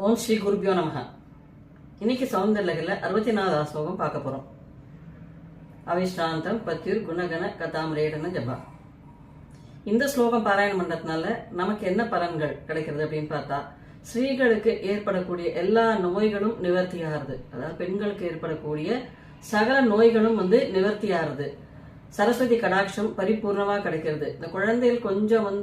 ஓம் ஸ்ரீ குருபியோ நமக. இன்னைக்கு சௌந்தர்லகர்ல 64வது ஸ்லோகம் பார்க்க போறோம். அவிஷ்டாந்தம் பத்யுர் குணகண கதாமிரேடன ஜபா. இந்த ஸ்லோகம் பாராயணம் பண்றதுனால நமக்கு என்ன பலன்கள் கிடைக்கிறது அப்படின்னு பார்த்தா, ஸ்ரீகளுக்கு ஏற்படக்கூடிய எல்லா நோய்களும் நிவர்த்தியாகிறது. அதாவது பெண்களுக்கு ஏற்படக்கூடிய சகல நோய்களும் நிவர்த்தியாகிறது. சரஸ்வதி கடாட்சம் பரிபூர்ணமா கிடைக்கிறது. இந்த குழந்தைகள் கொஞ்சம்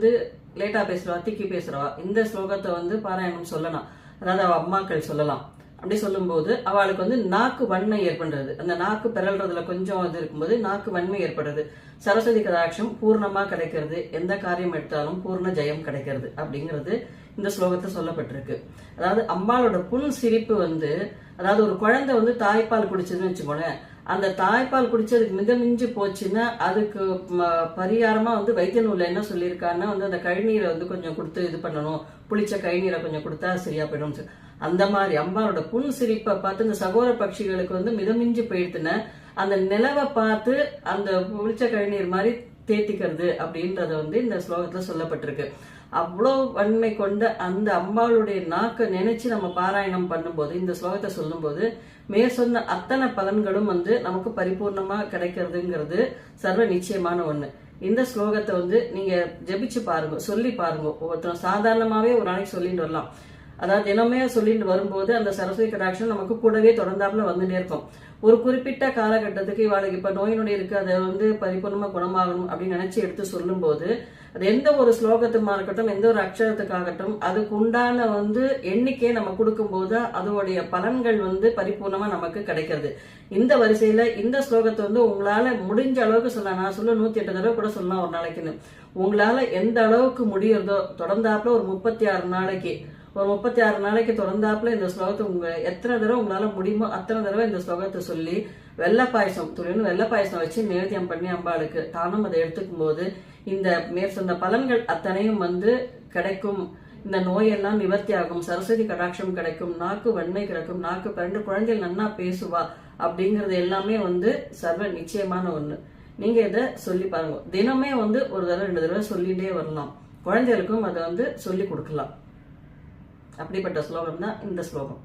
லேட்டா பேசுறவா, திக்கி பேசுறவா, இந்த ஸ்லோகத்தை பாராயணம் சொல்லலாம். அதாவது அவ அம்மாக்கள் சொல்லலாம். அப்படி சொல்லும் போது அவளுக்கு நாக்கு வன்மை ஏற்படுறது. அந்த நாக்கு பிறல்றதுல கொஞ்சம் இருக்கும்போது நாக்கு வன்மை ஏற்படுறது. சரஸ்வதி கடாட்சம் பூர்ணமா கிடைக்கிறது. எந்த காரியம் எடுத்தாலும் பூர்ண ஜெயம் கிடைக்கிறது அப்படிங்கிறது இந்த ஸ்லோகத்துல சொல்லப்பட்டிருக்கு. அதாவது அம்பாளோட புன் சிரிப்பு அதாவது ஒரு குழந்தை தாய்ப்பால் குடிச்சதுன்னு வச்சுக்கோங்களேன், அந்த தாய்ப்பால் குடிச்சதுக்கு மிதமிஞ்சு போச்சுன்னா அதுக்கு பரிகாரமா வைத்திய நூல்ல என்ன சொல்லியிருக்காங்கன்னா அந்த கழிநீரை கொஞ்சம் கொடுத்து இது பண்ணணும், புளிச்ச கழிநீரை கொஞ்சம் கொடுத்தா சரியா போயிடும். அந்த மாதிரி அம்பாளோட புன் சிரிப்பை பார்த்து இந்த சகோதர பட்சிகளுக்கு மிதமிஞ்சு போயிடுத்துன அந்த நிலவை பார்த்து அந்த புளிச்ச கழிநீர் மாதிரி தேத்திக்கிறது அப்படின்றத இந்த ஸ்லோகத்துல சொல்லப்பட்டிருக்கு. அவ்வளோ வன்மை கொண்ட அந்த அம்பாளுடைய நாக்கை நினைச்சு நம்ம பாராயணம் பண்ணும்போது, இந்த ஸ்லோகத்தை சொல்லும் போது மேற் சொன்ன அத்தனை பலன்களும் நமக்கு பரிபூர்ணமா கிடைக்கிறதுங்கிறது சர்வ நிச்சயமான ஒண்ணு. இந்த ஸ்லோகத்தை நீங்க ஜபிச்சு பாருங்க, சொல்லி பாருங்க. ஒவ்வொருத்தரும் சாதாரணமாவே ஒரு நாளைக்கு சொல்லிட்டு வரலாம். அதாவது தினமே சொல்லிட்டு வரும்போது அந்த சரஸ்வதி கடாட்சம் நமக்கு கூடவே தொடர்ந்தாப்புல வந்துட்டே இருக்கும். ஒரு குறிப்பிட்ட காலகட்டத்துக்கு இவாளுக்கு இப்ப நோய் நொடி இருக்கு, அதை பரிபூர்ணமா குணமாகணும் அப்படின்னு நினைச்சு எடுத்து சொல்லும் போது அது எந்த ஒரு ஸ்லோகத்துமா இருக்கட்டும், எந்த ஒரு அக்ஷரத்துக்காகட்டும், அதுக்கு உண்டான எண்ணிக்கையை நம்ம கொடுக்கும் போது அதோடைய பலன்கள் பரிபூர்ணமா நமக்கு கிடைக்கிறது. இந்த வரிசையில இந்த ஸ்லோகத்தை உங்களால முடிஞ்ச அளவுக்கு சொல்லலாம். நான் சொல்ல 108 தடவை கூட சொல்லலாம் ஒரு நாளைக்குன்னு. உங்களால எந்த அளவுக்கு முடியறதோ தொடர்ந்தாப்புல ஒரு 36 நாளைக்கு தொடர்ந்தாப்புல இந்த ஸ்லோகத்தை எத்தனை தடவை உங்களால முடியுமோ அத்தனை தடவை இந்த ஸ்லோகத்தை சொல்லி வெள்ளை பாயசம் துளின்னு வெள்ளை பாயசம் வச்சு நிவேத்தியம் பண்ணி அம்பாளுக்கு தானும் அதை எடுத்துக்கும் போது இந்த மேற் சொன்ன பலன்கள் அத்தனையும் கிடைக்கும். இந்த நோயெல்லாம் நிவர்த்தி ஆகும், சரஸ்வதி கடாட்சம் கிடைக்கும், நாக்கு வன்மை கிடைக்கும், நாக்கு பிறண்டு குழந்தைகள் நன்னா பேசுவா அப்படிங்கறது எல்லாமே சர்வ நிச்சயமான ஒண்ணு. நீங்க இதை சொல்லி பாருங்க. தினமே ஒரு தடவை 2 தடவை சொல்லிட்டே வரலாம். குழந்தைகளுக்கும் அதை சொல்லி கொடுக்கலாம். அப்படிப்பட்ட ஸ்லோகம் தான் இந்த ஸ்லோகம்.